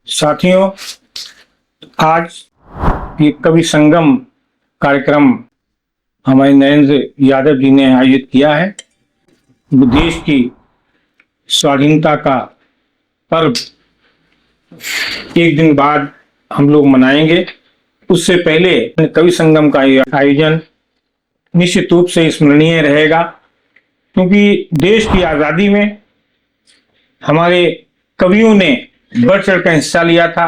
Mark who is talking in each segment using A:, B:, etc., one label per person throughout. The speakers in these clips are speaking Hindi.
A: साथियों, आज ये कवि संगम कार्यक्रम हमारे नरेंद्र यादव जी ने आयोजित किया है। देश की स्वाधीनता का पर्व एक दिन बाद हम लोग मनाएंगे। उससे पहले कवि संगम का आयोजन निश्चित रूप से स्मरणीय रहेगा, क्योंकि देश की आज़ादी में हमारे कवियों ने बढ़ चढ़ कर हिस्सा लिया था।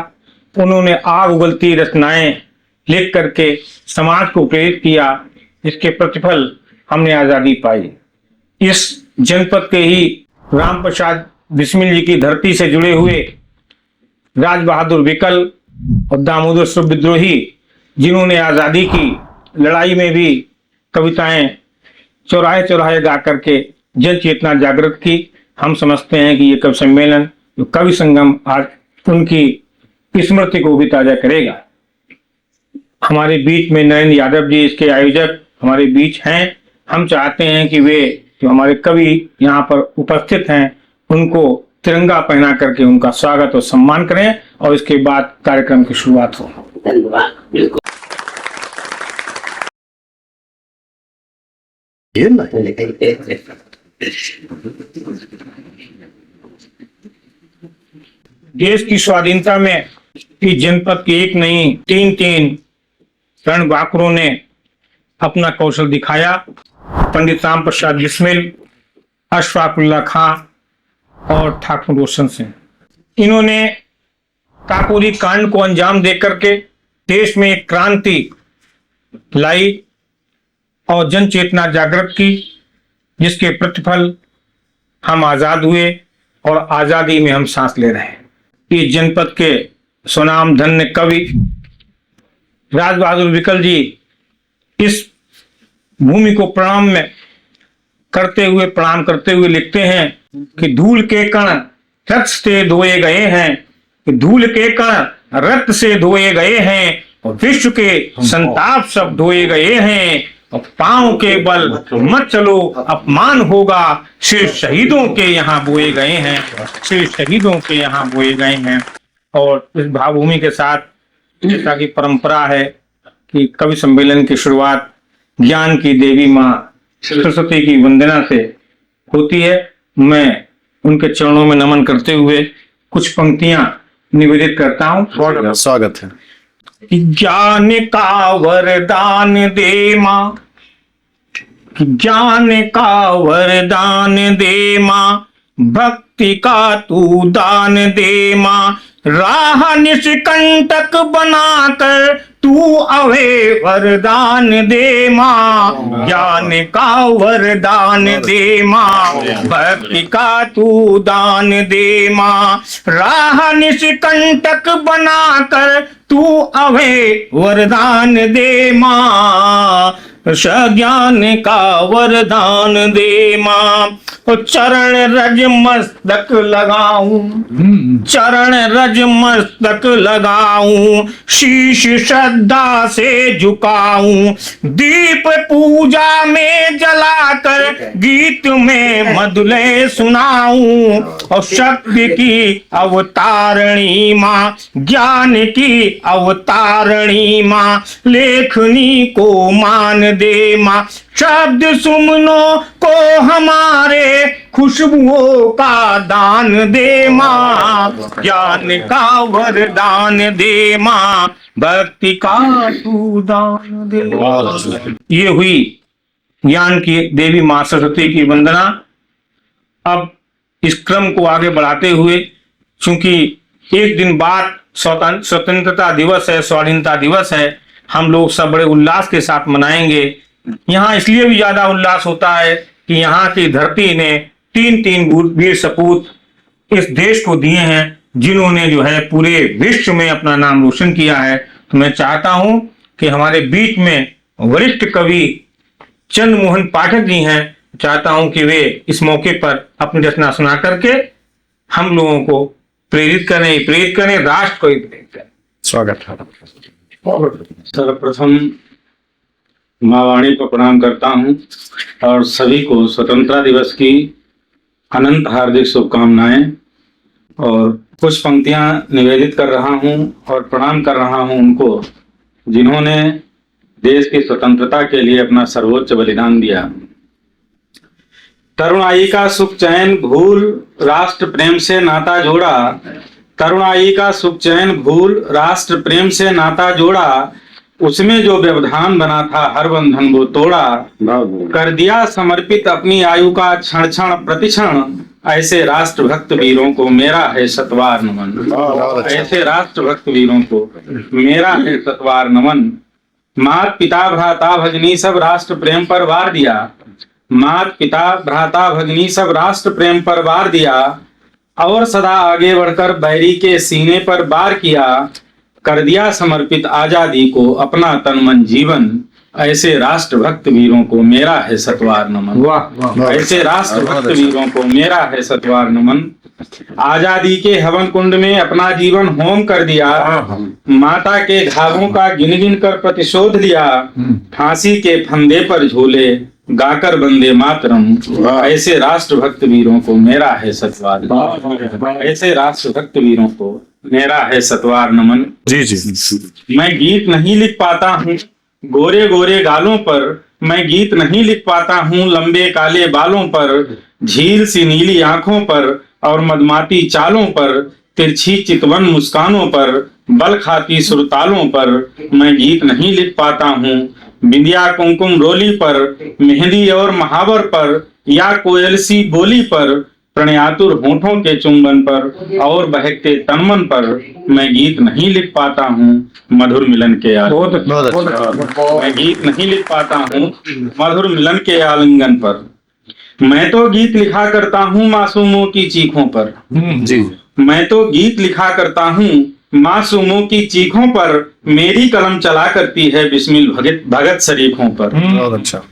A: उन्होंने आग उगलती रचनाएं लिख करके समाज को प्रेरित किया, जिसके प्रतिफल हमने आज़ादी पाई। इस जनपद के ही राम प्रसाद बिस्मिल जी की धरती से जुड़े हुए राज बहादुर विकल और दामोदर सूर्य विद्रोही, जिन्होंने आज़ादी की लड़ाई में भी कविताएं चौराहे चौराहे गा करके जन चेतना जागृत की। हम समझते हैं कि ये कवि सम्मेलन, जो कवि संगम, आज उनकी स्मृति को भी ताजा करेगा। हमारे बीच में नरेंद्र यादव जी, इसके आयोजक, हमारे बीच हैं। हम चाहते हैं कि वे जो हमारे कवि यहाँ पर उपस्थित हैं, उनको तिरंगा पहना करके उनका स्वागत और सम्मान करें और इसके बाद कार्यक्रम की शुरुआत हो। देश की स्वाधीनता में इस जनपद के एक नहीं तीन रणबांकुरों ने अपना कौशल दिखाया। पंडित राम प्रसाद बिस्मिल, अशफाकुल्ला खां और ठाकुर रोशन सिंह, इन्होंने काकोरी कांड को अंजाम देकर के देश में एक क्रांति लाई और जन चेतना जागृत की, जिसके प्रतिफल हम आजाद हुए और आजादी में हम सांस ले रहे हैं। इस जनपद के सुनाम धन्य कवि राज बहादुर विकल जी इस भूमि को प्रणाम करते हुए लिखते हैं कि धूल के कण रक्त से धोए गए हैं, कि धूल के कण रक्त से धोए गए हैं और विश्व के संताप सब धोए गए हैं, और पांव के बल मत चलो अपमान होगा, सिर शहीदों के यहाँ बोए गए हैं, सिर शहीदों के यहाँ बोए गए हैं। और इस भावभूमि के साथ जैसा की परंपरा है कि कवि सम्मेलन की शुरुआत ज्ञान की देवी माँ सरस्वती की वंदना से होती है। मैं उनके चरणों में नमन करते हुए कुछ पंक्तियां निवेदित करता हूँ।
B: स्वागत है।
A: ज्ञान का वरदान दे माँ, ज्ञान का वरदान दे माँ, भक्ति का तू दान दे माँ, राह निष्कंटक बनाकर तू अभय वरदान दे माँ, ज्ञान का वरदान दे माँ, भक्ति का तू दान दे माँ, राह निष्कंटक बनाकर तू अभय वरदान दे माँ, ज्ञान का वरदान दे माँ। चरण रज मस्तक लगाऊं, चरण रज मस्तक लगाऊं, शीश श्रद्धा से झुकाऊं, दीप पूजा में जलाकर गीत में मधुलय सुनाऊं, और शक्ति की अवतारणी माँ, ज्ञान की अवतारणी माँ, लेखनी को मान दे माँ, शब्द सुमनों को हमारे खुशबुओं का दान दे माँ, ज्ञान का वरदान दे माँ, भक्ति का तू दान दे। ये हुई ज्ञान की देवी माँ सरस्वती की वंदना। अब इस क्रम को आगे बढ़ाते हुए, चूंकि एक दिन बाद स्वतंत्रता दिवस है, स्वाधीनता दिवस है, हम लोग सब बड़े उल्लास के साथ मनाएंगे। यहाँ इसलिए भी ज्यादा उल्लास होता है कि यहाँ की धरती ने तीन वीर सपूत इस देश को दिए हैं, जिन्होंने जो है पूरे विश्व में अपना नाम रोशन किया है। तो मैं चाहता हूं कि हमारे बीच में वरिष्ठ कवि चंद्रमोहन पाठक जी हैं, चाहता हूं कि वे इस मौके पर अपनी रचना सुना करके हम लोगों को प्रेरित करें, राष्ट्र को प्रेरित करें।
B: स्वागत है।
C: सर्वप्रथम माँ वाणी को प्रणाम करता हूँ और सभी को स्वतंत्रता दिवस की अनंत हार्दिक शुभकामनाएं। और कुछ पंक्तियां निवेदित कर रहा हूं और प्रणाम कर रहा हूं उनको जिन्होंने देश की स्वतंत्रता के लिए अपना सर्वोच्च बलिदान दिया। तरुणाई का सुख चैन भूल राष्ट्र प्रेम से नाता जोड़ा, तरुणाई का सुख चैन भूल राष्ट्र प्रेम से नाता जोड़ा, उसमें जो व्यवधान बना था हर बंधन वो तोड़ा, कर दिया समर्पित अपनी आयु का क्षण क्षण प्रतिक्षण, ऐसे राष्ट्रभक्त वीरों को मेरा है शतवार नमन। ऐसे राष्ट्रभक्त वीरों को मेरा है शतवार नमन। मात पिता भ्राता भगिनी सब राष्ट्र प्रेम पर वार दिया, मात पिता भ्राता भगिनी सब राष्ट्र प्रेम पर वार दिया, और सदा आगे बढ़कर बैरी के सीने पर वार किया, कर दिया समर्पित आजादी को अपना तन मन जीवन, ऐसे राष्ट्रभक्त वीरों को मेरा है शतवार नमन। वाह, ऐसे राष्ट्रभक्त वीरों को मेरा है शतवार नमन। आजादी के हवन कुंड में अपना जीवन होम कर दिया, माता के घावों का गिन गिन कर प्रतिशोध लिया, फांसी के फंदे पर झूले गाकर वंदे मातरम, ऐसे राष्ट्रभक्त वीरों को मेरा है शतवार, ऐसे राष्ट्रभक्त वीरों को मेरा है शतवार नमन।
B: जी जी।
C: मैं गीत नहीं लिख पाता हूँ गोरे गोरे गालों पर, मैं गीत नहीं लिख पाता हूँ लंबे काले बालों पर, झील सी नीली आंखों पर और मदमाती चालों पर, तिरछी चितवन मुस्कानों पर, बल खाती सुरतालों पर, मैं गीत नहीं लिख पाता हूँ बिंदिया कुमकुम रोली पर, मेहंदी और महावर पर, या कोयल सी बोली पर, प्रणयातुर होठों के चुंबन पर और बहकते तनमन पर, मैं गीत नहीं लिख पाता हूँ मधुर मिलन के मैं गीत नहीं लिख पाता हूँ मधुर मिलन के आलिंगन पर, मैं तो गीत लिखा करता हूँ मासूमों की चीखों पर।
B: जी।
C: मैं तो गीत लिखा करता हूँ मासूमों की चीखों पर, मेरी कलम चला करती है बिस्मिल भगत शरीफों पर।
B: बहुत अच्छा।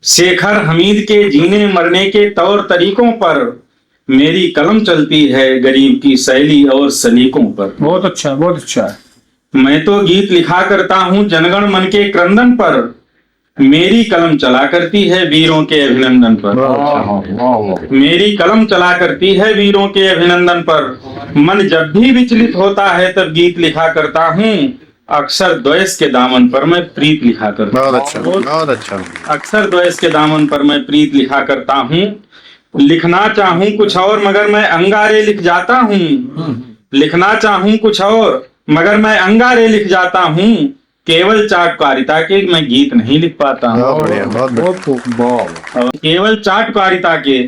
C: शेखर हमीद के जीने मरने के तौर तरीकों पर, मेरी कलम चलती है गरीब की शैली और सलीकों पर।
A: बहुत अच्छा, बहुत अच्छा।
C: मैं तो गीत लिखा करता हूँ जनगण मन के क्रंदन पर, मेरी कलम चला करती है वीरों के अभिनंदन पर। मेरी कलम चला करती है वीरों के अभिनंदन पर, मन जब भी विचलित होता है तब गीत लिखा करता हूँ, अक्सर द्वेष के दामन पर मैं प्रीत लिखा करता हूँ।
B: बहुत अच्छा, बहुत अच्छा।
C: अक्सर द्वेष के दामन पर मैं प्रीत लिखा करता हूँ, लिखना चाहूँ कुछ और मगर मैं अंगारे लिख जाता हूँ, लिखना चाहूँ कुछ और मगर मैं अंगारे लिख जाता हूँ, केवल चाटकारिता के मैं गीत नहीं लिख पाता हूँ। केवल चाटकारिता के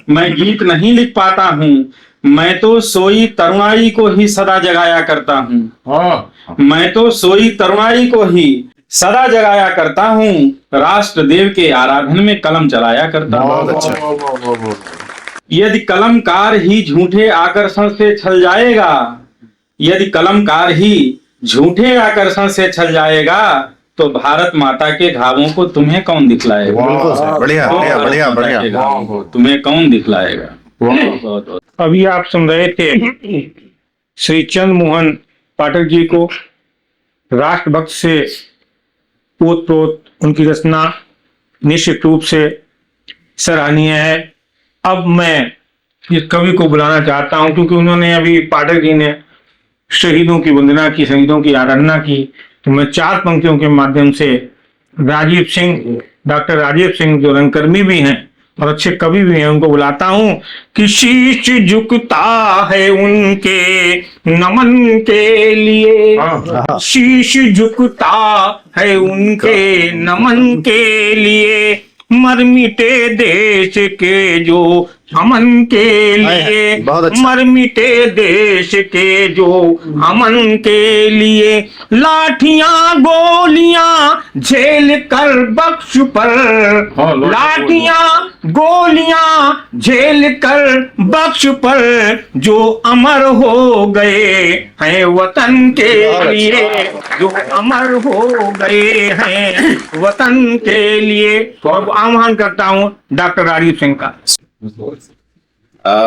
C: मैं गीत नहीं लिख पाता हूँ, मैं तो सोई तरुणाई को ही सदा जगाया करता हूँ। मैं तो सोई तरुणाई को ही सदा जगाया करता हूँ, राष्ट्र देव के आराधन में कलम चलाया करता हूँ। यदि कलमकार ही झूठे आकर्षण से छल जाएगा, यदि कलमकार ही झूठे आकर्षण से छल जाएगा, तो भारत माता के घावों को तुम्हें कौन दिखलाएगा?
B: बढ़िया बढ़िया बढ़िया बढ़िया।
C: तुम्हें कौन दिखलाएगा?
A: अभी आप सुन रहे थे श्री चंद्र मोहन पाठक जी को, राष्ट्रभक्त से ओतप्रोत उनकी रचना निश्चित रूप से सराहनीय है। अब मैं इस कवि को बुलाना चाहता हूं क्योंकि उन्होंने अभी पाठक जी ने शहीदों की वंदना की, शहीदों की आराधना की, तो मैं 4 पंक्तियों के माध्यम से राजीव सिंह, डॉक्टर राजीव सिंह जो रंगकर्मी भी हैं और अच्छे कवि भी हैं, उनको बुलाता हूं कि शीश झुकता है उनके नमन के लिए, शीश झुकता है उनके नमन के लिए, मर मिटे देश के जो अमन के लिए, मर मिटे देश के जो अमन के लिए, लाठियां गोलियां झेल कर बख्श पर, लाठियां गोलियां झेल कर बख्श पर, जो अमर हो गए हैं वतन के लिए, जो अमर हो गए हैं वतन के लिए। और आह्वान करता हूं डॉक्टर राजीव सिंह का।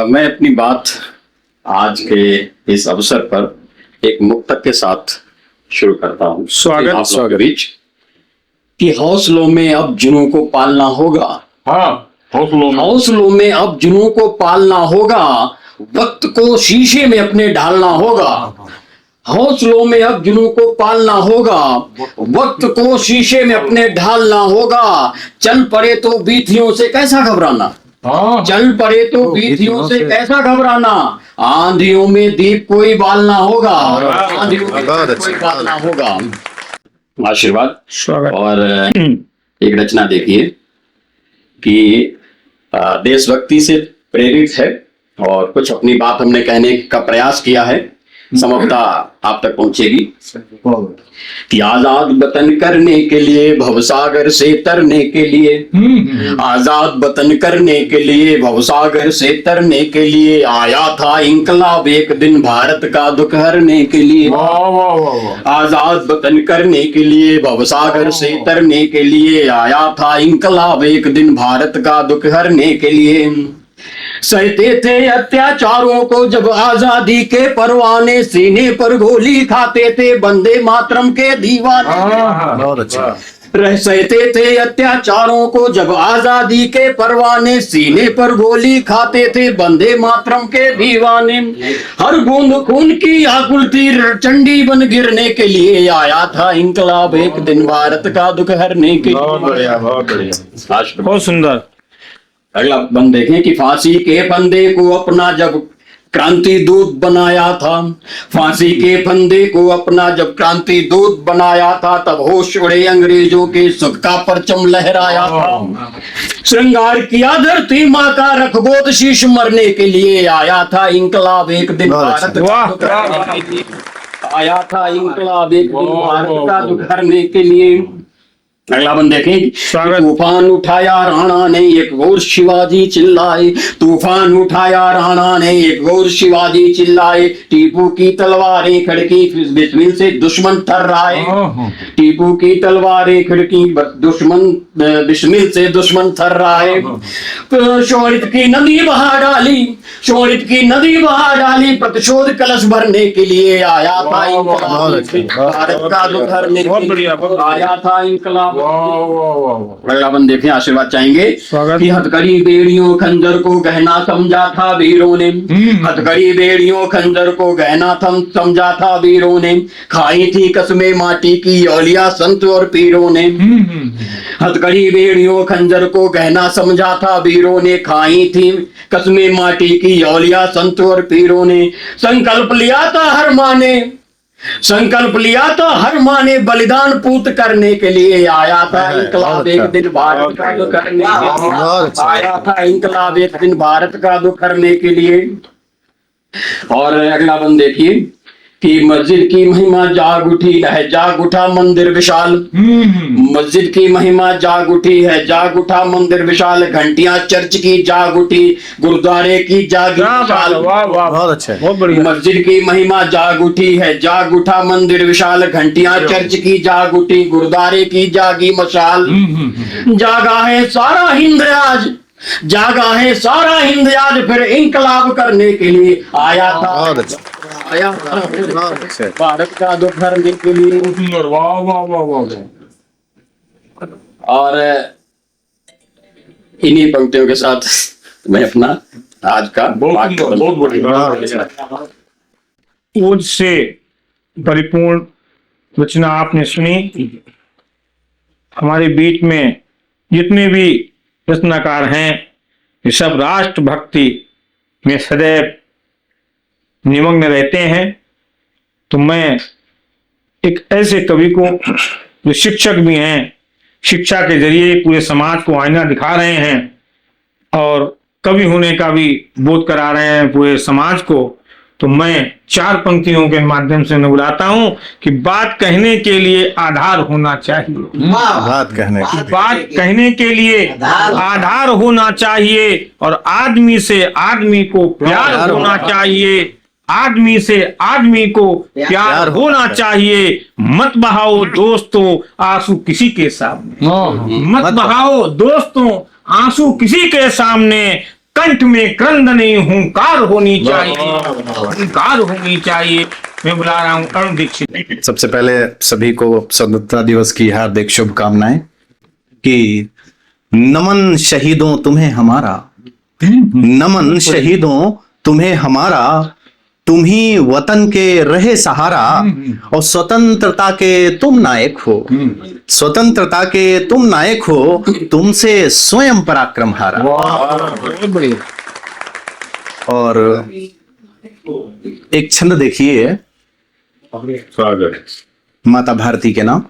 D: मैं अपनी बात आज के इस अवसर पर एक मुक्तक के साथ शुरू करता हूँ।
A: स्वागत
D: कि हौसलों में अब जुनून को पालना होगा, हौसलों में अब जुनून को पालना होगा, वक्त को शीशे में अपने ढालना होगा, हौसलों में अब जुनून को पालना होगा, वक्त को शीशे में अपने ढालना होगा, चल पड़े तो बीथियों से कैसा घबराना, चल पड़े तो बीथियों से कैसा घबराना, आंधियों में दीप कोई बालना होगा, आंधियों में दीप कोई बालना होगा। आशीर्वाद।
A: स्वागत।
D: और एक रचना देखिए कि देशभक्ति से प्रेरित है और कुछ अपनी बात हमने कहने का प्रयास किया है, समझता आप तक पहुंचेगी कि आजाद वतन करने के लिए भवसागर से तरने के लिए, आजाद वतन करने के लिए भवसागर से तरने के लिए आया था इंकलाब एक दिन भारत का दुख हरने के लिए, आजाद वतन करने के लिए भवसागर से तरने के लिए आया था इंकलाब एक दिन भारत का दुख हरने के लिए। सहते थे अत्याचारों को जब आजादी के परवाने, सीने पर गोली खाते थे वंदे मातरम के दीवाने,
B: बहुत अच्छा।
D: सहते थे अत्याचारों को जब आजादी के परवाने, सीने पर गोली खाते थे वंदे मातरम के दीवाने, हर बूंद खून की आकुल तीर चंडी बन गिरने के लिए आया था इंकलाब एक दिन भारत का दुख हरने के लिए।
B: बहुत बढ़िया, बहुत बढ़िया।
A: बहुत सुंदर।
D: अगला बंद देखें कि फांसी के फंदे को अपना जब क्रांति दूत बनाया था, फांसी के फंदे को अपना जब क्रांति दूत बनाया था, तब होश उड़े अंग्रेजों के सुख का परचम लहराया था, श्रृंगार किया धरती माँ का रखगोद शीश मरने के लिए आया था इंकलाब एक दिन भारत का, आया था इंकलाब एक दिन भारत का दुख हरने के लिए। अगला बंद देखें, तूफान उठाया राणा ने एक और शिवाजी चिल्लाए, तूफान उठाया राणा ने एक और शिवाजी चिल्लाए, टीपू की तलवारें खड़की बिस्मिल से दुश्मन थर्राए, टीपू की तलवारें खड़की दुश्मन बिस्मिल से दुश्मन थर्राए, शोणित की नदी बहा डाली, शोणित की नदी बहा डाली, प्रतिशोध कलश भरने के लिए आया था भारत का दुख हरने के लिए आया था इंकलाब। अगला बंद देखें, आशीर्वाद चाहेंगे कि हथकड़ी बेड़ियों खंजर को गहना समझा था वीरों ने, हथकड़ी बेड़ियों खंजर को गहना समझा था वीरों ने, खाई थी कसमें माटी की औलिया संत और पीरों ने, हथकड़ी बेड़ियों खंजर को गहना समझा था वीरों ने, खाई थी कसमें माटी की औलिया संत और पीरों ने, संकल्प लिया था हर माने, संकल्प लिया तो हर माने बलिदान पूत करने के लिए आया था इंकलाब एक दिन भारत का दुख करने के लिए, आया था इंकलाब एक दिन भारत का दुख करने के लिए। और अगला बंद देखिए कि मस्जिद की महिमा जाग उठी है, जाग उठा मंदिर विशाल, मस्जिद की महिमा जाग उठी है, जाग उठा मंदिर विशाल, घंटियां चर्च की जाग उठी, गुरुद्वारे की जागी विशाल,
B: बहुत अच्छा।
A: बहुत बढ़िया।
D: मस्जिद की महिमा जाग उठी है, जाग उठा मंदिर विशाल, घंटियां चर्च की जाग उठी, गुरुद्वारे की जागी मशाल, जागा है सारा हिंद आज, जागा है सारा हिंद आज, फिर इंकलाब करने के लिए आया था,
B: बहुत अच्छा।
D: आया था भारत का दुख हरने के लिए। और इन्हीं पंक्तियों के साथ मैं अपना आज का
A: बहुत बढ़िया। ओज से परिपूर्ण रचना आपने सुनी। हमारे बीच में जितने भी रचनाकार हैं ये सब राष्ट्र भक्ति में सदैव निमग्न रहते हैं। तो मैं एक ऐसे कवि को जो शिक्षक भी हैं, शिक्षा के जरिए पूरे समाज को आईना दिखा रहे हैं और कवि होने का भी बोध करा रहे हैं पूरे समाज को, तो मैं चार पंक्तियों के माध्यम से बुलाता हूं कि बात कहने के लिए आधार होना चाहिए,
B: बात
A: कहने के लिए आधार होना चाहिए, और आदमी से आदमी को प्यार होना चाहिए, आदमी से आदमी को प्यार होना चाहिए। मत बहाओ दोस्तों आंसू किसी के सामने, मत बहाओ दोस्तों आंसू किसी के सामने, कंठ में क्रंदनी हुंकार होनी चाहिए, हुंकार होनी चाहिए। मैं बुला रहा हूं अरुण दीक्षित।
B: सबसे पहले सभी को स्वतंत्रता दिवस की हार्दिक शुभकामनाएं कि नमन शहीदों तुम्हें हमारा, नमन शहीदों तुम्हें हमारा, तुम ही वतन के रहे सहारा, और स्वतंत्रता के तुम नायक हो, स्वतंत्रता के तुम नायक हो, तुमसे स्वयं पराक्रम हारा।
A: बहुत बढ़िया।
B: और एक छंद देखिए माता भारती के नाम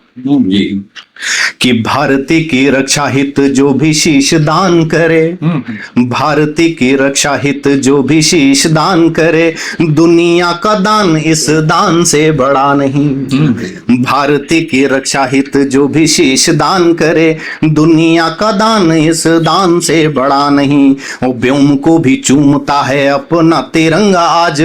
B: कि भारती की रक्षा हित जो भी शीश दान करे, भारती की रक्षा हित जो भी शीश दान करे, दुनिया का दान इस दान से बड़ा नहीं। भारती की रक्षा हित जो भी शीश दान करे, दुनिया का दान इस दान से बड़ा नहीं। वो व्योम को भी चूमता है अपना तिरंगा आज,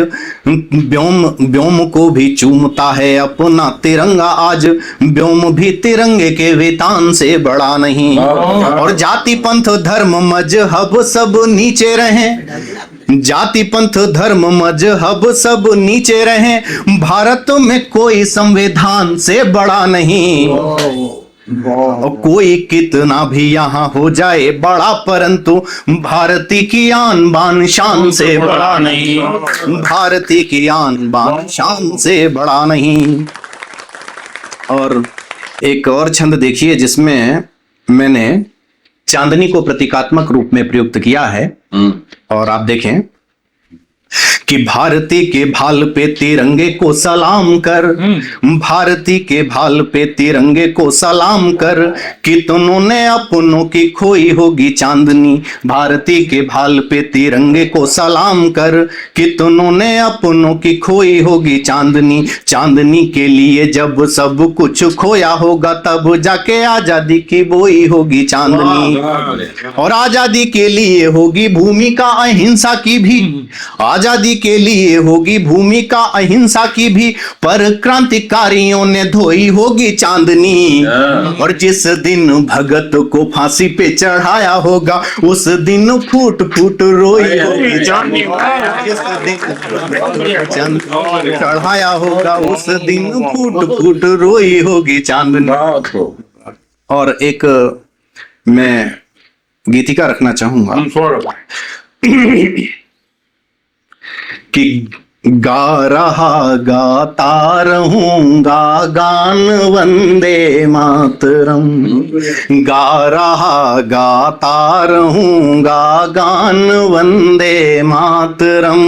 B: व्योम को भी चूमता है अपना तिरंगा आज, व्योम भी तिरंगे के वेतान से बड़ा नहीं। और जाति पंथ धर्म मजहब सब नीचे रहें, जाति पंथ धर्म मजहब सब नीचे रहें, भारत में कोई संविधान से बड़ा नहीं। और कोई कितना भी यहाँ हो जाए बड़ा, परंतु भारती की आन बान शान से बड़ा नहीं, भारती की आन बान शान से बड़ा नहीं। और एक और छंद देखिए जिसमें मैंने चांदनी को प्रतीकात्मक रूप में प्रयुक्त किया है, और आप देखें कि भारती के भाल पे तिरंगे को सलाम कर, भारती के भाल पे तिरंगे को सलाम कर, कितनों ने अपनों की खोई होगी चांदनी, भारती के भाल पे तिरंगे को सलाम कर, कितनों ने अपनों की खोई होगी चांदनी। चांदनी के लिए जब सब कुछ खोया होगा, तब जाके आजादी की बोई होगी चांदनी। और आजादी के लिए होगी भूमिका अहिंसा की भी, आजादी के लिए होगी भूमिका अहिंसा की भी, पर क्रांतिकारियों ने धोई होगी चांदनी। और जिस दिन भगत को फांसी पे चढ़ाया होगा, उस दिन फूट फूट रोई होगी चांदनी। जिस दिन चढ़ाया होगा, उस दिन फूट फूट रोई होगी चांदनी। और एक मैं गीतिका रखना चाहूंगा कि गा रहा गाता रहूंगा गान वंदे मातरम, गा रहा गाता रहूंगा गान वंदे मातरम,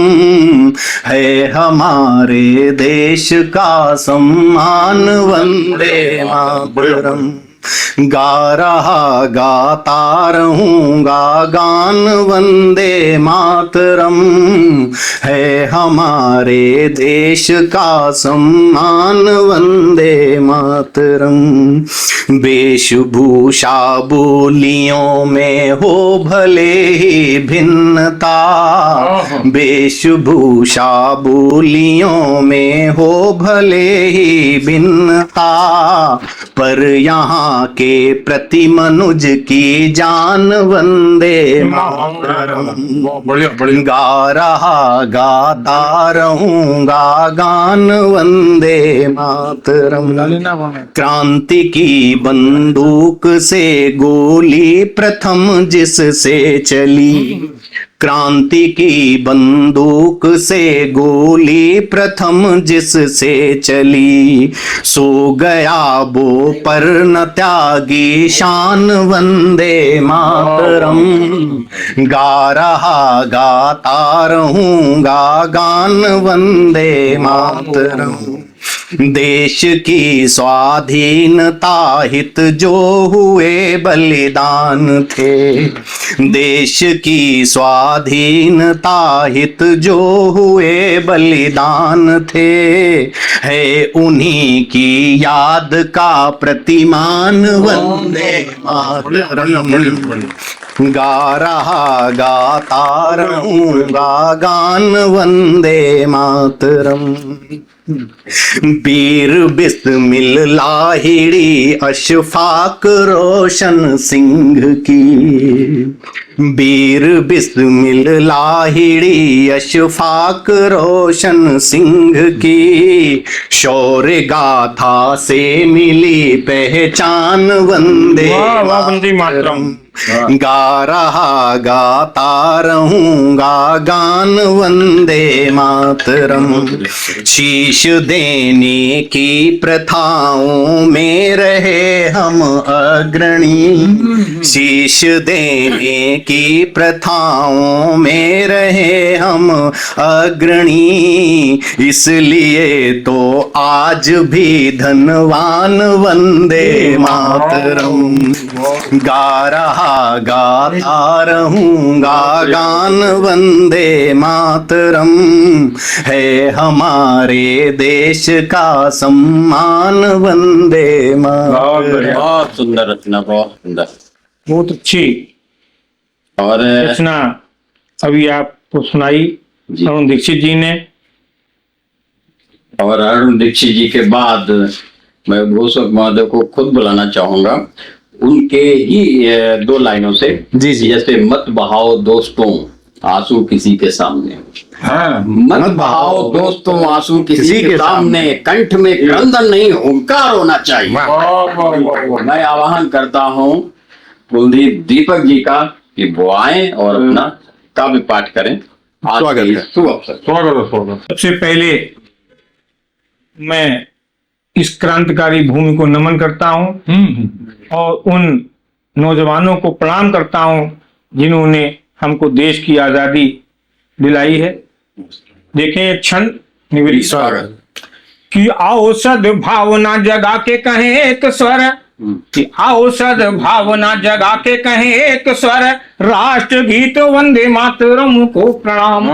B: है हमारे देश का सम्मान वंदे मातरम। गा रहा गाता रहूंगा गान वंदे मातरम, है हमारे देश का सम्मान वंदे मातरम। वेशभूषा बोलियों में हो भले ही भिन्नता, वेशभूषा बोलियों में हो भले ही भिन्नता, पर यहाँ के प्रति मनुज की जान वंदे मातरम। गा रहा गाता रहूंगा गान वंदे मातरम। क्रांति की बंदूक से गोली प्रथम जिससे चली, क्रांति की बंदूक से गोली प्रथम जिससे चली, सो गया वो पर न त्यागी शान वंदे मातरम। गा रहा गाता रहूंगा गान वंदे मातरम। देश की स्वाधीनता हित जो हुए बलिदान थे, देश की स्वाधीनता हित जो हुए बलिदान थे, है उन्हीं की याद का प्रतिमान वंदे मातरम। गा रहा गाता रहूंगा गान वंदे मातरम। वीर बिस्मिल लाहिड़ी अशफाक रोशन सिंह की, वीर बिस्मिल लाहिड़ी अशफाक रोशन सिंह की, शौर्य गाथा से मिली पहचान वंदे मातरम। गा रहा गाता रहूंगा गान वंदे मातरम। शीश देने की प्रथाओं में रहे हम अग्रणी, शीश देने की प्रथाओं में रहे हम अग्रणी, इसलिए तो आज भी धनवान वंदे मातरम। गा रहा गाता रहूंगा गान वंदे मातरम, है हमारे देश का सम्मान वंदे मातरम।
D: बहुत सुंदर रचना, बहुत सुंदर।
A: बहुत अच्छी
D: और
A: रचना अभी आपको सुनाई
D: जी।
A: अरुण दीक्षित जी ने।
D: और अरुण दीक्षित जी के बाद मैं भूषक महोदय को खुद बुलाना चाहूंगा, उनके ही 2 लाइनों से।
B: जी, जी।
D: जैसे मत बहाओ दोस्तों आंसू किसी के सामने, मत बहाओ दोस्तों आंसू किसी के सामने, कंठ में क्रंदन नहीं हुंकार होना चाहिए। मैं आह्वान करता हूँ कुलदीप दीपक जी का कि वो आए और अपना काव्य पाठ करें। आज
B: स्वागत
D: के
B: है।
D: शुभ अवसर।
A: सबसे पहले मैं इस क्रांतिकारी भूमि को नमन करता हूं और उन नौजवानों को प्रणाम करता हूं जिन्होंने हमको देश की आजादी दिलाई है। देखें एक क्षण निवेदित
D: स्वागत।
A: कि आओ सद्भावना जगा के कहें एक स्वर, कि आओ सद्भावना जगा के कहें एक स्वर, राष्ट्र गीत वंदे मातरम को प्रणाम।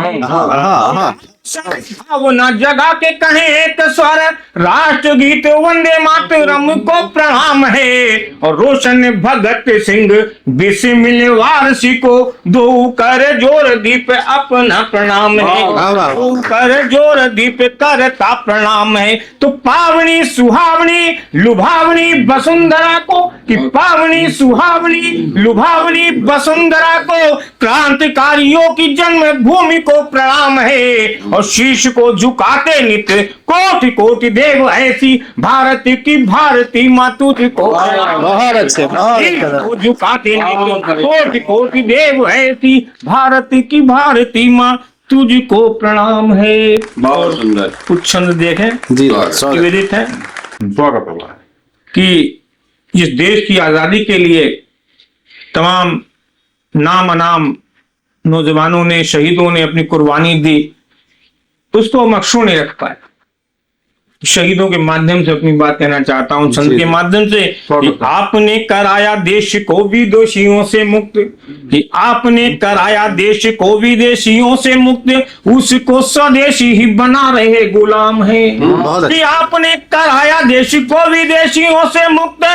A: सद्भावना जगा के कहें एक स्वर, राष्ट्र गीत वंदे मातरम को प्रणाम है। और रोशन भगत सिंह बिस्मिल वारसी को दो कर जोर दीप अपना प्रणाम है, दो कर जोर दीप करता प्रणाम है। तो पावनी सुहावनी लुभावनी वसुंधरा को, कि पावनी सुहावनी लुभावनी वसुंधरा को, क्रांतिकारियों की जन्मभूमि को प्रणाम है। और शीश को झुकाते नित्य कोटि कोटि देव ऐसी, भारत की भारती माँ तुझको
B: बहुत अच्छे,
A: शीश को झुकाते नित्य कोटि कोटि देव ऐसी, भारत की भारती माँ तुझको प्रणाम है।
D: बहुत सुंदर।
A: कुछ छंद देखें
B: जी स्वागत।
A: निवेदित है कि इस देश की आजादी के लिए तमाम नाम अनाम नौजवानों ने, शहीदों ने अपनी कुर्बानी दी, उसको हम अक्षुण्ण नहीं रख पाए। शहीदों के माध्यम से अपनी बात कहना चाहता हूं, छंद के माध्यम से, कि आपने कराया देश को विदेशियों से मुक्त, कि आपने कराया देश को विदेशियों से मुक्त, उसको स्वदेशी ही बना रहे गुलाम है। कि आपने कराया देश को विदेशियों से मुक्त,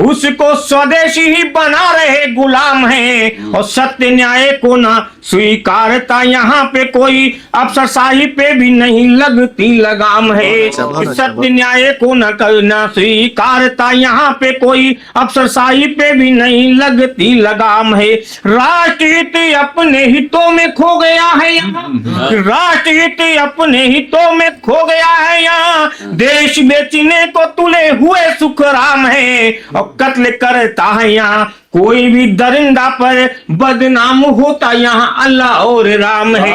A: उसको स्वदेशी ही बना रहे गुलाम है। और सत्य न्याय को ना स्वीकारता यहाँ पे कोई, अफसरशाही पे भी नहीं लगती लगाम है। सत्य न्याय को न करना स्वीकारता यहाँ पे कोई, अफसरशाही पे भी नहीं लगती लगाम है। राष्ट्रहित अपने हितों में खो गया है यहाँ, राष्ट्रहित अपने हितों में खो गया है यहाँ, देश बेचने को तुले हुए सुखराम है। और कत्ल करता है यहाँ कोई भी दरिंदा पर, बदनाम होता यहाँ अल्लाह और राम है।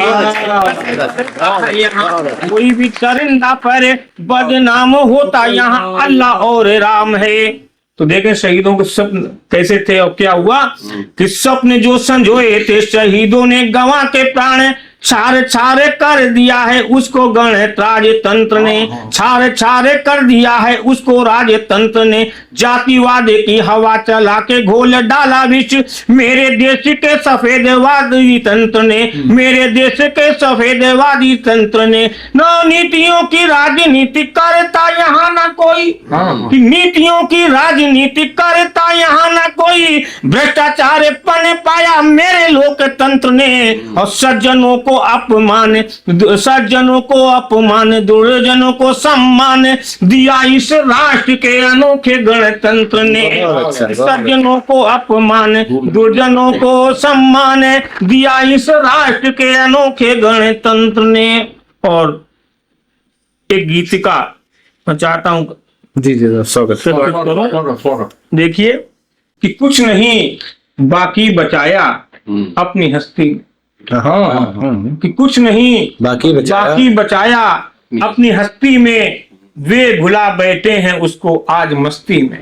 A: यहाँ कोई भी दरिंदा पर बदनाम होता यहाँ अल्लाह और राम है। तो देखें शहीदों के स्वप्न कैसे थे और क्या हुआ, कि स्वप्न जो संजोए थे शहीदों ने गंवा के प्राण, छार छारे कर दिया है उसको गणतंत्र ने, छार छारे कर दिया है उसको राजतंत्र ने। जातिवाद की हवा चला के घोल डाला विष मेरे देश के सफेदवादी तंत्र ने, मेरे देश के सफेदवादी तंत्र ने। न नीतियों की राजनीति करता यहाँ ना कोई, कि नीतियों की राजनीति करता यहाँ ना कोई, भ्रष्टाचार पन पाया मेरे लोकतंत्र ने। और सज्जनों को अपमान, सज्जनों को अपमान, दुर्जनों को सम्मान दिया इस राष्ट्र के अनोखे गणतंत्र ने। सज्जनों को अपमान, दुर्जनों को सम्मान दिया इस राष्ट्र के अनोखे गणतंत्र ने। और एक गीतिका मैं चाहता हूं
B: जी जी स्वागत।
A: देखिए कि कुछ नहीं बाकी बचाया अपनी हस्ती। हाँ, कि कुछ नहीं बाकी बचाया अपनी हस्ती में, वे भुला बैठे हैं उसको आज मस्ती में।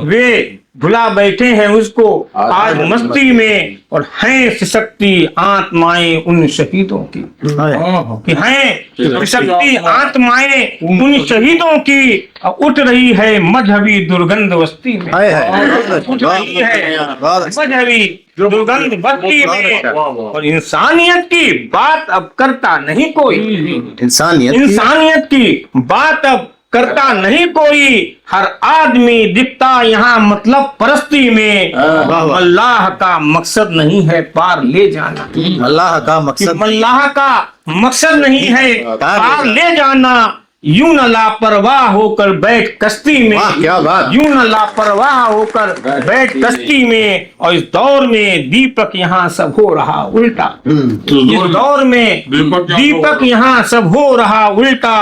A: वे भुला बैठे हैं उसको आज मस्ती में, और हैं सशक्ति आत्माएं उन शहीदों की। कि हैं सशक्ति आत्माएं उन शहीदों की, उठ रही है मजहबी दुर्गंध बस्ती में। उठ रही है मजहबी दुर्गंध बस्ती में, और इंसानियत की बात अब करता नहीं कोई। इंसानियत की बात अब करता नहीं कोई, हर आदमी दिखता यहाँ मतलब परस्ती में। अल्लाह का मकसद नहीं है पार ले जाना। अल्लाह का मकसद नहीं है पार ले जाना। यूं न लापरवाह होकर बैठ कश्ती में। क्या बात। यूं न लापरवाह होकर बैठ कश्ती में, और इस दौर में दीपक यहाँ सब हो रहा उल्टा। इस दौर में दीपक यहाँ सब हो रहा उल्टा,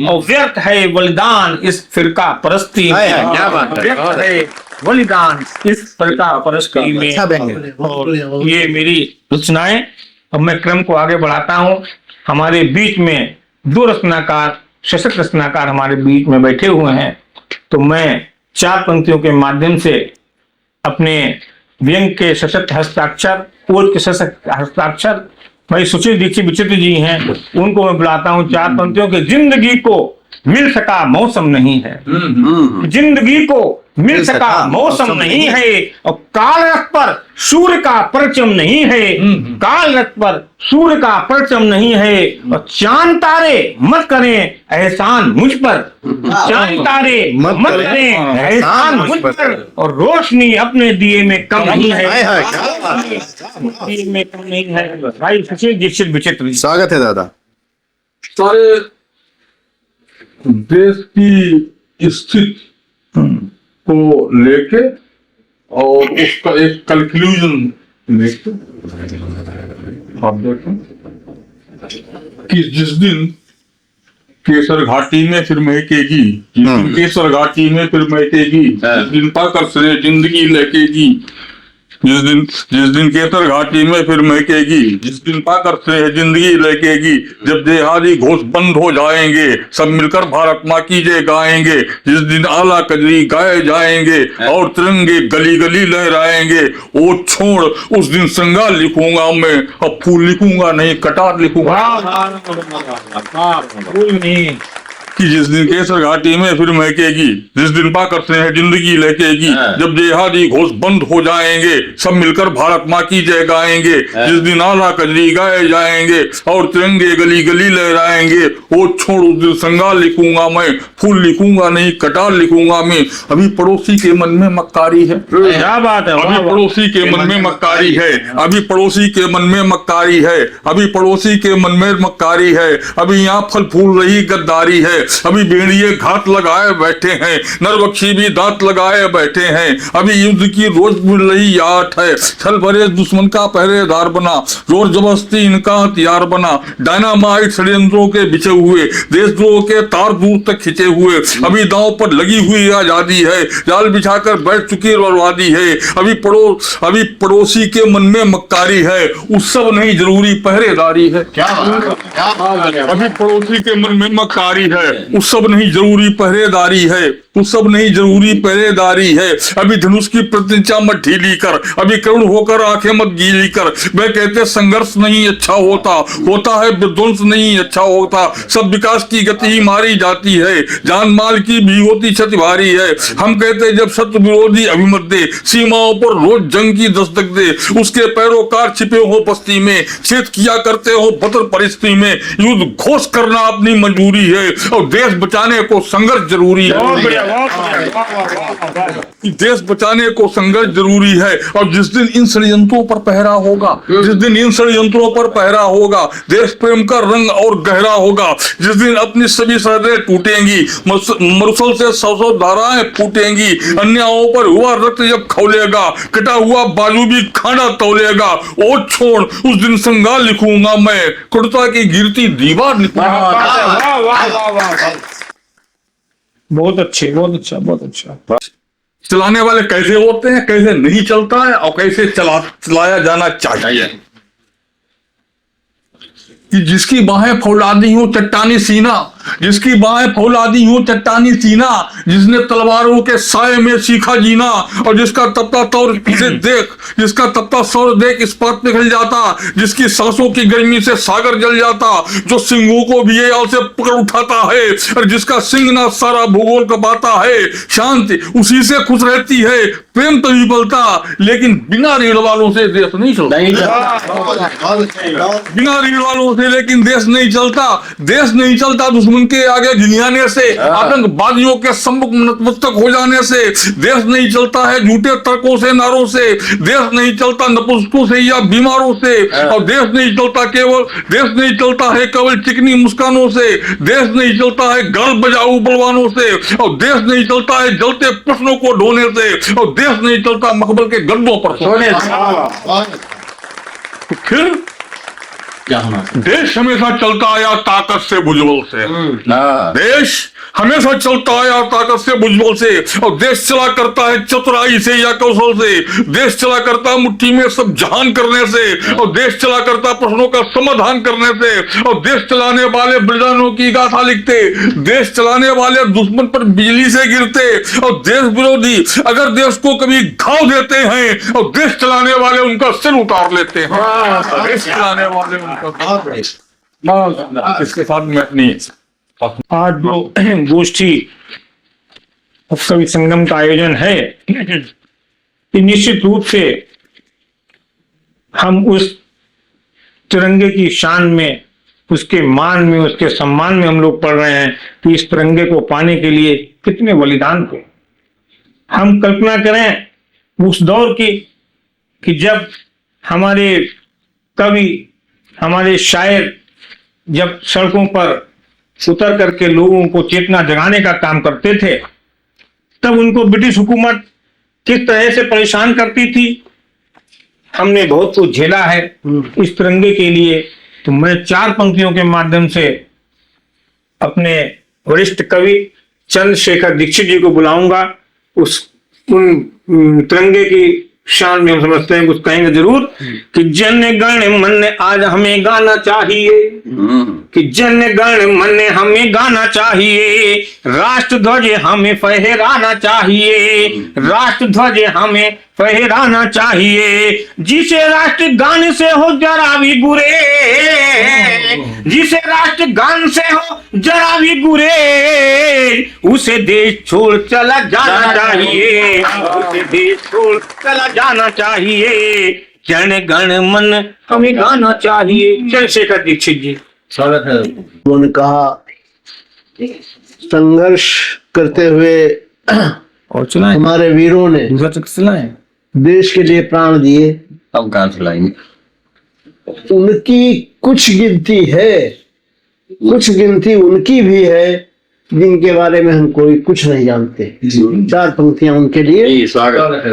A: और व्यर्थ है बलिदान इस फिरका परस्ती में। क्या बात है। व्यर्थ है बलिदान इस फिरका परस्ती में। और ये मेरी रचनाएं। अब मैं क्रम को आगे बढ़ाता हूँ। हमारे बीच में दो रचनाकार, सशक्त रचनाकार हमारे बीच में बैठे हुए हैं, तो मैं 4 पंक्तियों के माध्यम से अपने व्यंग के सशक्त हस्ताक्षर, ओज के सशक्त हस्ताक्षर भाई सुशील दीक्षित विचित्र जी हैं, उनको मैं बुलाता हूँ। 4 पंक्तियों के जिंदगी को मिल सका मौसम नहीं है। जिंदगी को मिल सका मौसम नहीं है, और काल रथ पर सूर्य का परचम नहीं है। काल रथ पर सूर्य का परचम नहीं है, और चांद तारे मत करें एहसान मुझ पर। चांद तारे मत करें एहसान मुझ पर, और रोशनी अपने दिए में कम नहीं है। दिए में कम नहीं है। भाई सुशील दीक्षित विचित्र,
B: स्वागत है दादा।
E: सारे देश की स्थिति को लेके और उसका एक कंक्लूजन लेके आप देखें कि जिस दिन केसर घाटी में फिर महकेगी, जिस दिन केसर घाटी में फिर महकेगी, जिस दिन पाकर से जिंदगी लहकेगी, जिस दिन केसर घाटी में फिर महकेगी, जिस दिन पाकर से जिंदगी लहकेगी, जब जेहादी घोष बंद हो जाएंगे, सब मिलकर भारत माँ की जय गाएंगे, जिस दिन आला कजरी गाए जाएंगे और तिरंगे गली गली लहराएंगे, वो छोड़ उस दिन संगाल लिखूंगा मैं, अब फूल लिखूंगा नहीं कटार लिखूंगा। कि जिस दिन केसर घाटी में फिर महकेगी, जिस दिन पाकर से जिंदगी लहकेगी, जब जेहादी घोष बंद हो जाएंगे, सब मिलकर भारत माँ की जय गाएंगे, जिस दिन आला कजरी गाए जाएंगे और तिरंगे गली गली लहराएंगे, वो छोड़ उस दिन संगाल लिखूंगा मैं, फूल लिखूंगा नहीं कटार लिखूंगा मैं। अभी पड़ोसी के मन में मक्कारी है।
A: क्या बात है।
E: अभी पड़ोसी के मन में मक्कारी है। अभी पड़ोसी के मन में मक्कारी है। अभी पड़ोसी के मन में मक्कारी है। अभी यहाँ फल फूल रही गद्दारी है। अभी भेड़िए घात लगाए बैठे हैं, नरबक्षी भी दांत लगाए बैठे हैं। अभी युद्ध की रोज मिल रही आठ है, छल भरे दुश्मन का पहरेदार बना, जोर जबरदस्ती इनका हथियार बना, डायनामाइट षड्यंत्रों के बिछे हुए, देशद्रोह के तार दूर तक खिंचे हुए। अभी दांव पर लगी हुई आजादी है, जाल बिछाकर बैठ चुकी बर्बादी है। अभी पड़ोसी के मन में मक्कारी है, उत्सव नहीं जरूरी पहरेदारी है। क्या अभी पड़ोसी के मन में मक्कारी है, उत्सव नहीं जरूरी पहरेदारी है। उत्सव नहीं जरूरी पहरेदारी है। अभी धनुष की प्रतिज्ञा मत ढीली कर, अभी करुण होकर आंखें मत गीली कर। वे कहते संघर्ष नहीं अच्छा होता है विध्वंस नहीं अच्छा होता। सब विकास की गति ही मारी जाती है, जान माल की भी होती क्षति भारी है। हम कहते जब शत्रु विरोधी अभिमत दे, सीमाओं पर रोज जंग की दस्तक दे, उसके पैरोकार छिपे हो बस्ती में, छेद किया करते हो बदतर परिस्थिति में। युद्ध घोष करना अपनी मंजूरी है, और देश बचाने को संघर्ष जरूरी है। देश बचाने को संघर्ष जरूरी है। और जिस दिन इन षड्यंत्रों पर पहरा होगा, जिस दिन इन षड्यंत्रों पर पहरा होगा, देश प्रेम का रंग और गहरा होगा। जिस दिन अपनी सभी सरहदें टूटेंगी, मरुसल से 100 धाराएं फूटेंगी, अन्यायों पर हुआ रक्त जब खौलेगा, कटा हुआ बाजू भी खाना तौलेगा, वो छोड़ उस दिन संगाल लिखूंगा मैं, कुर्ता की गिरती दीवार लिखूंगा।
A: बहुत अच्छे, बहुत अच्छा, बहुत अच्छा।
E: चलाने वाले कैसे होते हैं, कैसे नहीं चलता है और कैसे चलाया जाना चाहिए। कि जिसकी बाहें फौलादी हो चट्टानी सीना, जिसकी बाहें फौलादी हो चट्टानी सीना, जिसने तलवारों के साए में सीखा जीना, और जिसका तपता तौर से देख, जिसका तपता सौर देख इस्पात पिघल जाता, जिसकी सांसों की गर्मी से सागर जल जाता, जो सिंहों को भी ये आल से पकड़ उठाता है, और जिसका सिंह ना सारा भूगोल कपाता है। शांति उसी से खुश रहती है, प्रेम तभी पलता, लेकिन बिना रीढ़ वालों से देश नहीं चलता। बिना रीढ़ वालों से लेकिन देश नहीं चलता। देश नहीं चलता दुश्मन के आगे घिनियाने से, आतंकवादियों के सम्मुख नतमस्तक हो जाने से। देश नहीं चलता है झूठे तर्कों से, नारों से। देश नहीं चलता नपुंसकों से या बीमारों से। और देश नहीं चलता केवल चिकनी मुस्कानों से। देश नहीं चलता है गर्ल बजाऊ बलवानों से। और देश नहीं चलता है जलते प्रश्नों को ढोने से। और देश नहीं चलता मखमल के गड्ढों पर सोने से। तो फिर देश हमेशा चलता आया ताकत से, भुजबल से। देश हमेशा चलता आया ताकत से, भुजबल से। और देश चला करता है चतुराई से या कौशल से। देश चला करता है मुट्ठी में सब जहान करने से। और देश चला करता प्रश्नों का समाधान करने से। और देश चलाने वाले बलिदानों की गाथा लिखते। देश चलाने वाले दुश्मन पर बिजली से गिरते। और देश विरोधी अगर देश को कभी घाव देते हैं, और देश चलाने वाले उनका सिर उतार लेते हैं। देश चलाने वाले उनका इसके साथ मैं नहीं।
A: आज जो गोष्ठी कवि संगम का आयोजन है, कि निश्चित रूप से हम उस तिरंगे की शान में, उसके मान में, उसके सम्मान में हम लोग पढ़ रहे हैं कि इस तिरंगे को पाने के लिए कितने बलिदान थे। हम कल्पना करें उस दौर की कि जब हमारे कवि, हमारे शायर जब सड़कों पर उतर करके लोगों को चेतना जगाने का काम करते थे, तब उनको ब्रिटिश हुकूमत किस तरह से परेशान करती थी। हमने बहुत कुछ झेला है इस तिरंगे के लिए। तो मैं 4 पंक्तियों के माध्यम से अपने वरिष्ठ कवि चंद्रशेखर दीक्षित जी को बुलाऊंगा। उन तिरंगे की शान में हम समझते हैं कुछ कहेंगे जरूर कि जन गण मन आज हमें गाना चाहिए, कि जन गण मन हमें गाना चाहिए, राष्ट्र ध्वज हमें फहराना चाहिए, राष्ट्र ध्वज हमें फहराना चाहिए। जिसे राष्ट्र गान से हो जरा भी गुरेज, जिसे राष्ट्र गान से हो जरा भी गुरेज, उसे देश छोड़ चला जाना चाहिए, उसे देश छोड़ चला जाना चाहिए। जन गण मन हमें गाना चाहिए। चंद्रशेखर दीक्षित जी।
F: स्वागत है। उन्होंने कहा संघर्ष करते हुए
A: और चलाएं,
F: हमारे वीरों ने
A: दूसरा चक्र चलाएं,
F: देश के लिए प्राण दिए।
D: अब कहाँ चलाएंगे?
F: उनकी कुछ गिनती है, कुछ गिनती उनकी भी है जिनके बारे में हम कोई कुछ नहीं जानते। 4 पंक्तियां उनके लिए।
D: स्वागत है।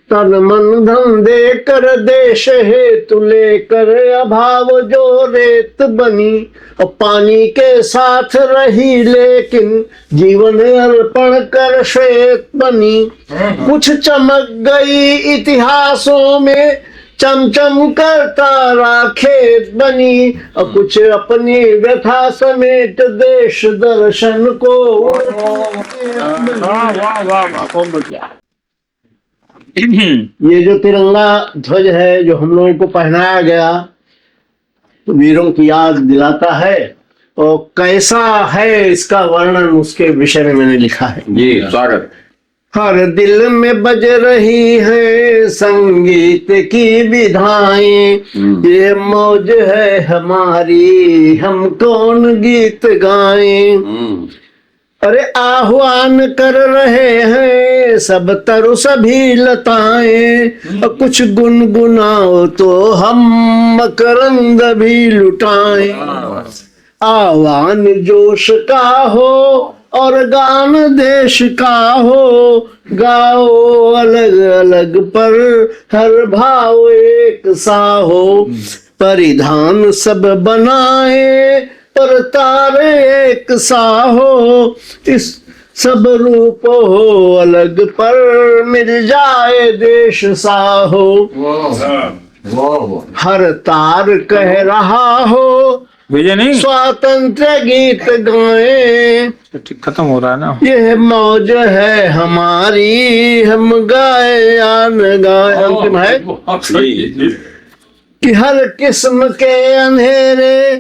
F: तन मन धन दे कर देश हेतु लेकर अभाव जो रेत बनी, और पानी के साथ रही लेकिन जीवन अर्पण कर श्वेत बनी। कुछ चमक गई इतिहासों में चमचम कर तारा खेत बनी, और कुछ अपनी व्यथा समेत देश दर्शन को। ये जो तिरंगा ध्वज है जो हम लोगों को पहनाया गया, तो वीरों की याद दिलाता है। और कैसा है इसका वर्णन उसके विषय में मैंने लिखा है।
D: जी स्वागत।
F: हर दिल में बज रही है संगीत की विधाएं, ये मौज है हमारी, हम कौन गीत गाएं। अरे आह्वान कर रहे हैं सब तरु सभी लताएं, कुछ गुनगुनाओ तो हम मकरंद भी लुटाएं। आह्वान जोश का हो और गान देश का हो, गाओ अलग अलग पर हर भाव एक सा हो। परिधान सब बनाए पर तारे एक सा हो, इस सब रूप हो अलग पर मिल जाए देश साहो। हर तार कह रहा हो
A: विजय नहीं
F: स्वातंत्र गीत गाएं,
A: खत्म हो रहा है ना।
F: यह मौज है हमारी, हम गाए या न गाए। अंतिम है कि हर किस्म के अंधेरे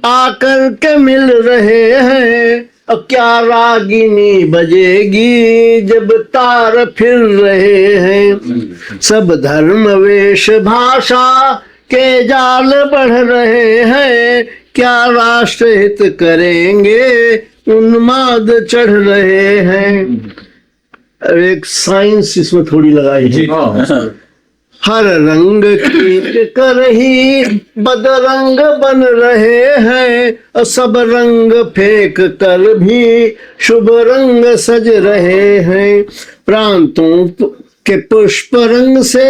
F: आकर के मिल रहे हैं, अब क्या रागिनी बजेगी जब तार फिर रहे हैं। सब धर्म वेश भाषा के जाल बढ़ रहे हैं, क्या राष्ट्र हित करेंगे उन्माद चढ़ रहे हैं। अब एक साइंस इसमें थोड़ी लगाई है। हर रंग कीट कर ही बदरंग बन रहे हैं, और सब रंग फेंक कर भी शुभ रंग सज रहे हैं। प्रांतों के पुष्प रंग से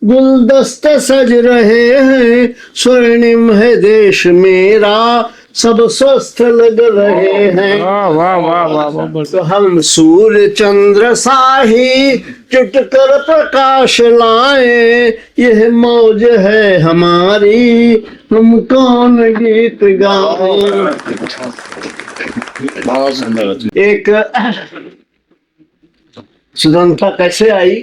F: गुलदस्ते सज रहे हैं, स्वर्णिम है देश मेरा, सब स्वस्थ लग रहे हैं।
A: वाह वाह वाह वाह।
F: तो हम सूर्य चंद्र साही चुटकर प्रकाश लाए, यह मौज है हमारी, हम कौन गीत गाएं। एक स्वतंत्रता कैसे आई,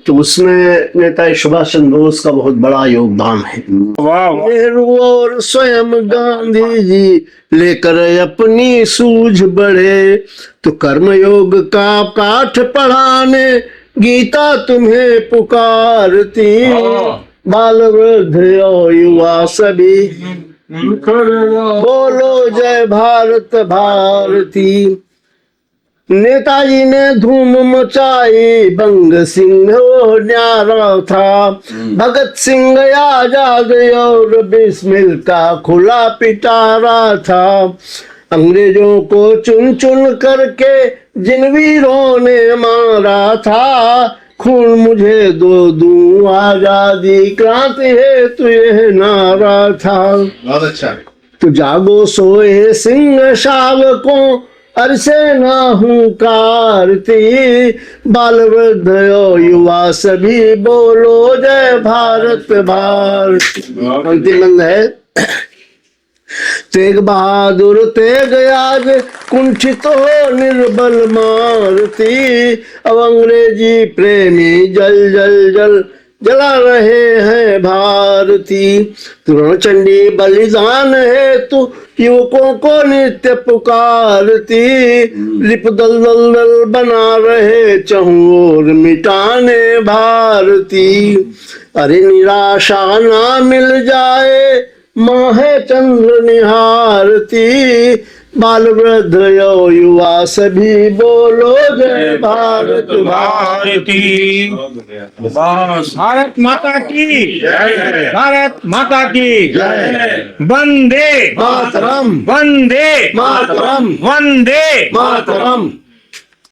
F: तो उसमें नेताजी सुभाष चंद्र बोस का बहुत बड़ा योगदान है। नेहरू और स्वयं गांधी जी लेकर अपनी सूझ बढ़े, तो कर्मयोग का पाठ पढ़ाने गीता तुम्हें पुकारती। बाल वृद्ध और युवा सभी बोलो जय भारत भारती। नेताजी ने धूम मचाई, बंग सिंह वो न्यारा था, भगत सिंह आजाद और बिस्मिल का खुला पिटारा था। अंग्रेजों को चुन चुन करके जिन वीरों ने मारा था, खून मुझे दो दूं आजादी क्रांति है तो यह नारा था।
B: बहुत अच्छा।
F: तो जागो सोए सिंह शावकों अरसे ना हुंकारती, बाल वृद्ध और युवा सभी बोलो जय भारत भारत। अंतिम बंद है। तेग बहादुर तेग आज कुंठित हो निर्बल मारती, अब अंग्रेजी प्रेमी जल जल जल जला रहे हैं भारती। चंडी बलिदान है तू युवकों को नित्य पुकारती, लिप दल दल दल बना रहे चहुर मिटाने भारती। अरे निराशा ना मिल जाए माँ है चंद्र निहारती, बाल वृद्ध यो युवा सभी बोलो जय भारत
A: भारती। भारत माता की जय, भारत माता की जय। वंदे
F: मातरम,
A: वंदे
F: मातरम,
A: वंदे
F: मातरम।